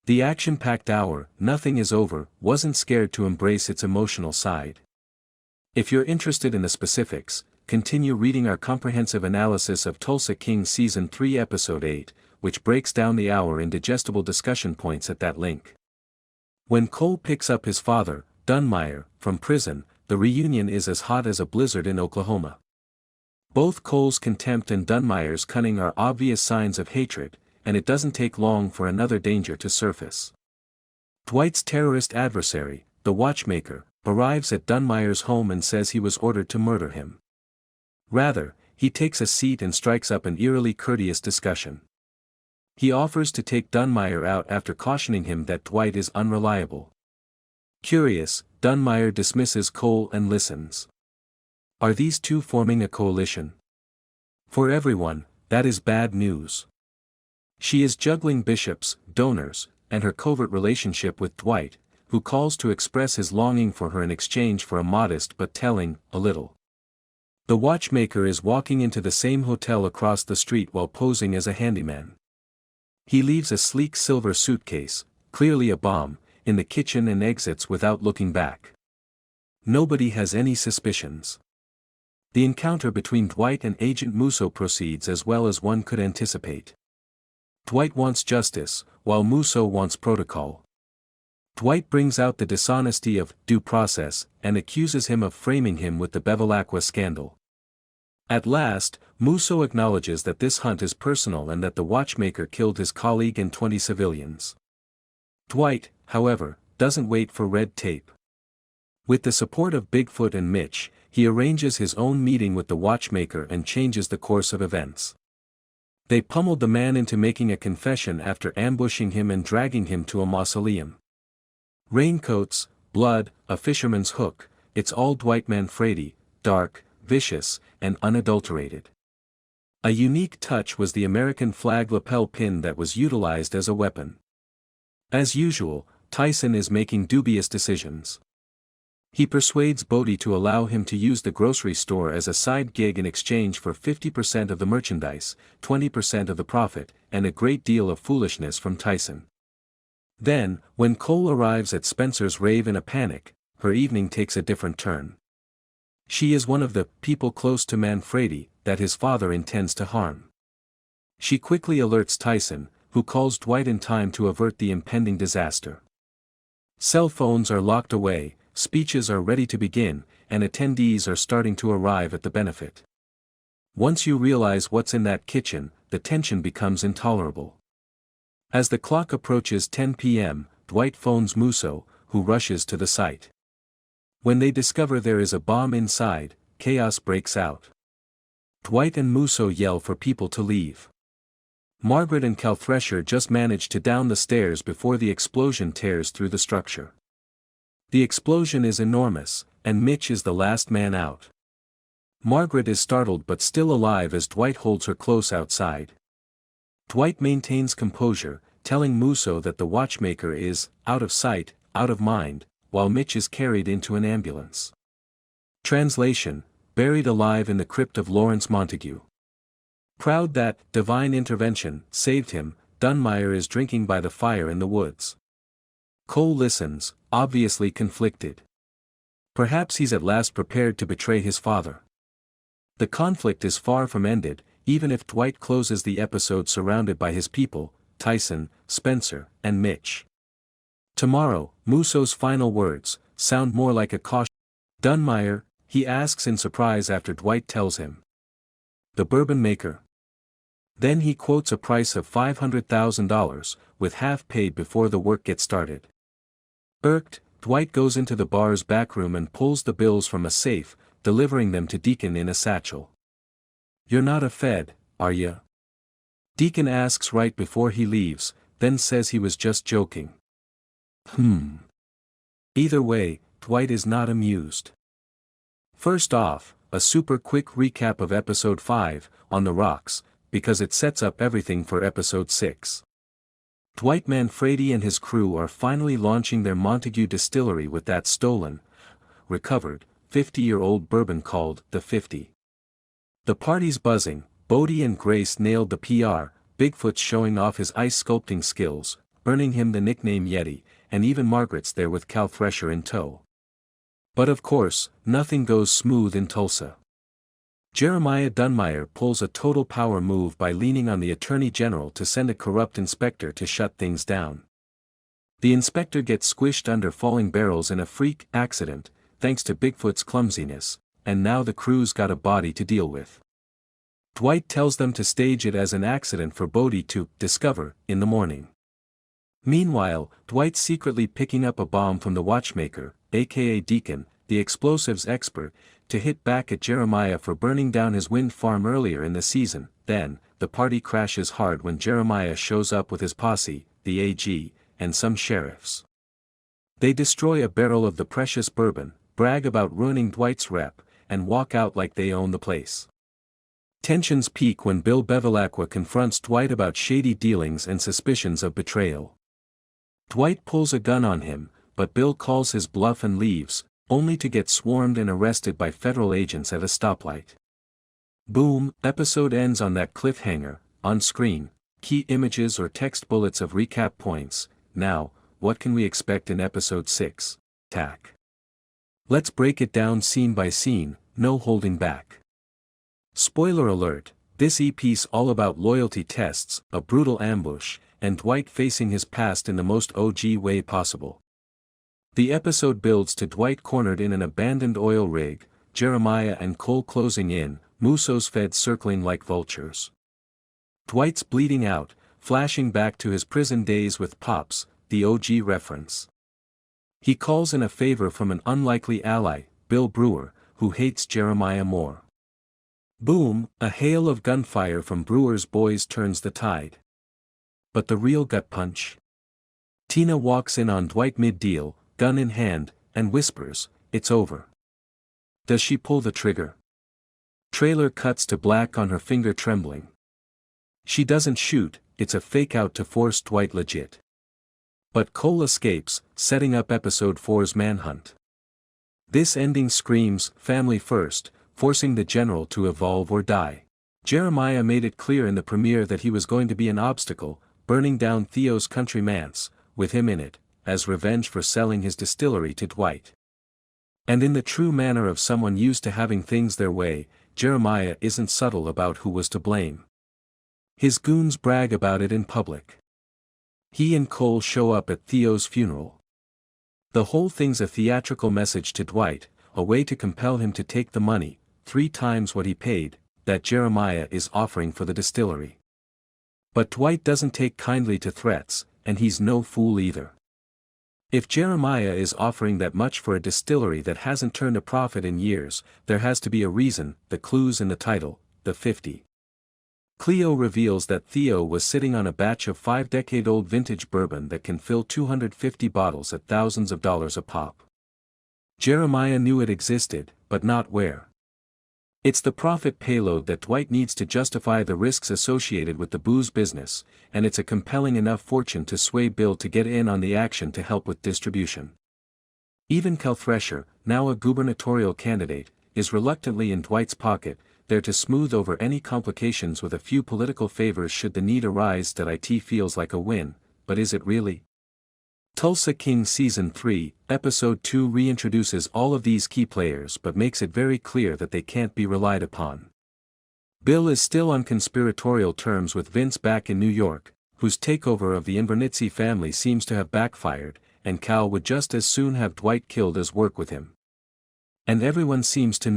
The action-packed hour, Nothing Is Over, wasn't scared to embrace its emotional side. If you're interested in the specifics, continue reading our comprehensive analysis of Tulsa King Season 3 Episode 8, which breaks down the hour in digestible discussion points at that link. When Cole picks up his father, Dunmire, from prison, the reunion is as hot as a blizzard in Oklahoma. Both Cole's contempt and Dunmire's cunning are obvious signs of hatred, and it doesn't take long for another danger to surface. Dwight's terrorist adversary, the watchmaker, arrives at Dunmire's home and says he was ordered to murder him. Rather, he takes a seat and strikes up an eerily courteous discussion. He offers to take Dunmire out after cautioning him that Dwight is unreliable. Curious, Dunmire dismisses Cole and listens. Are these two forming a coalition? For everyone, that is bad news. She is juggling bishops, donors, and her covert relationship with Dwight, who calls to express his longing for her in exchange for a modest but telling, a little. The watchmaker is walking into the same hotel across the street while posing as a handyman. He leaves a sleek silver suitcase, clearly a bomb, in the kitchen and exits without looking back. Nobody has any suspicions. The encounter between Dwight and Agent Musso proceeds as well as one could anticipate. Dwight wants justice, while Musso wants protocol. Dwight brings out the dishonesty of due process and accuses him of framing him with the Bevilacqua scandal. At last, Musso acknowledges that this hunt is personal and that the watchmaker killed his colleague and 20 civilians. Dwight, however, doesn't wait for red tape. With the support of Bigfoot and Mitch, he arranges his own meeting with the watchmaker and changes the course of events. They pummeled the man into making a confession after ambushing him and dragging him to a mausoleum. Raincoats, blood, a fisherman's hook, it's all Dwight Manfredi, dark, vicious, and unadulterated. A unique touch was the American flag lapel pin that was utilized as a weapon. As usual, Tyson is making dubious decisions. He persuades Bodie to allow him to use the grocery store as a side gig in exchange for 50% of the merchandise, 20% of the profit, and a great deal of foolishness from Tyson. Then, when Cole arrives at Spencer's rave in a panic, her evening takes a different turn. She is one of the people close to Manfredi that his father intends to harm. She quickly alerts Tyson, who calls Dwight in time to avert the impending disaster. Cell phones are locked away, speeches are ready to begin, and attendees are starting to arrive at the benefit. Once you realize what's in that kitchen, the tension becomes intolerable. As the clock approaches 10 p.m., Dwight phones Musso, who rushes to the site. When they discover there is a bomb inside, chaos breaks out. Dwight and Musso yell for people to leave. Margaret and Cal Thresher just manage to down the stairs before the explosion tears through the structure. The explosion is enormous, and Mitch is the last man out. Margaret is startled but still alive as Dwight holds her close outside. Dwight maintains composure, telling Musso that the watchmaker is out of sight, out of mind, while Mitch is carried into an ambulance. Translation: buried alive in the crypt of Lawrence Montague. Proud that divine intervention saved him, Dunmire is drinking by the fire in the woods. Cole listens, obviously conflicted. Perhaps he's at last prepared to betray his father. The conflict is far from ended, even if Dwight closes the episode surrounded by his people, Tyson, Spencer, and Mitch. Tomorrow, Musso's final words sound more like a caution. Dunmire, he asks in surprise after Dwight tells him. The bourbon maker. Then he quotes a price of $500,000, with half paid before the work gets started. Irked, Dwight goes into the bar's back room and pulls the bills from a safe, delivering them to Deacon in a satchel. You're not a Fed, are ya? Deacon asks right before he leaves, then says he was just joking. Either way, Dwight is not amused. First off, a super quick recap of Episode 5, On the Rocks, because it sets up everything for Episode 6. Dwight Manfredi and his crew are finally launching their Montague distillery with that stolen, recovered, 50-year-old bourbon called the 50. The party's buzzing, Bodie and Grace nailed the PR, Bigfoot's showing off his ice sculpting skills, earning him the nickname Yeti, and even Margaret's there with Cal Thresher in tow. But of course, nothing goes smooth in Tulsa. Jeremiah Dunmire pulls a total power move by leaning on the Attorney General to send a corrupt inspector to shut things down. The inspector gets squished under falling barrels in a freak accident, thanks to Bigfoot's clumsiness, and now the crew's got a body to deal with. Dwight tells them to stage it as an accident for Bodie to discover in the morning. Meanwhile, Dwight's secretly picking up a bomb from the watchmaker, aka Deacon, the explosives expert, to hit back at Jeremiah for burning down his wind farm earlier in the season. Then, the party crashes hard when Jeremiah shows up with his posse, the AG, and some sheriffs. They destroy a barrel of the precious bourbon, brag about ruining Dwight's rep, and walk out like they own the place. Tensions peak when Bill Bevilacqua confronts Dwight about shady dealings and suspicions of betrayal. Dwight pulls a gun on him, but Bill calls his bluff and leaves, only to get swarmed and arrested by federal agents at a stoplight. Boom, episode ends on that cliffhanger. On screen, key images or text bullets of recap points. Now, what can we expect in episode 6? Tack. Let's break it down scene by scene, no holding back. Spoiler alert, this EP's all about loyalty tests, a brutal ambush, and Dwight facing his past in the most OG way possible. The episode builds to Dwight cornered in an abandoned oil rig, Jeremiah and Cole closing in, Musso's feds circling like vultures. Dwight's bleeding out, flashing back to his prison days with Pops, the OG reference. He calls in a favor from an unlikely ally, Bill Brewer, who hates Jeremiah more. Boom, a hail of gunfire from Brewer's boys turns the tide. But the real gut punch? Tina walks in on Dwight mid-deal, gun in hand, and whispers, "It's over." Does she pull the trigger? Trailer cuts to black on her finger trembling. She doesn't shoot, it's a fake-out to force Dwight legit. But Cole escapes, setting up episode 4's manhunt. This ending screams, family first, forcing the general to evolve or die. Jeremiah made it clear in the premiere that he was going to be an obstacle, burning down Theo's country manse, with him in it, as revenge for selling his distillery to Dwight. And in the true manner of someone used to having things their way, Jeremiah isn't subtle about who was to blame. His goons brag about it in public. He and Cole show up at Theo's funeral. The whole thing's a theatrical message to Dwight, a way to compel him to take the money, 3 times what he paid, that Jeremiah is offering for the distillery. But Dwight doesn't take kindly to threats, and he's no fool either. If Jeremiah is offering that much for a distillery that hasn't turned a profit in years, there has to be a reason. The clue's in the title, the 50. Cleo reveals that Theo was sitting on a batch of 5-decade-old vintage bourbon that can fill 250 bottles at thousands of dollars a pop. Jeremiah knew it existed, but not where. It's the profit payload that Dwight needs to justify the risks associated with the booze business, and it's a compelling enough fortune to sway Bill to get in on the action to help with distribution. Even Cal Thresher, now a gubernatorial candidate, is reluctantly in Dwight's pocket, there to smooth over any complications with a few political favors should the need arise. That it feels like a win, but is it really? Tulsa King Season 3, Episode 2 reintroduces all of these key players but makes it very clear that they can't be relied upon. Bill is still on conspiratorial terms with Vince back in New York, whose takeover of the Invernizzi family seems to have backfired, and Cal would just as soon have Dwight killed as work with him. And everyone seems to know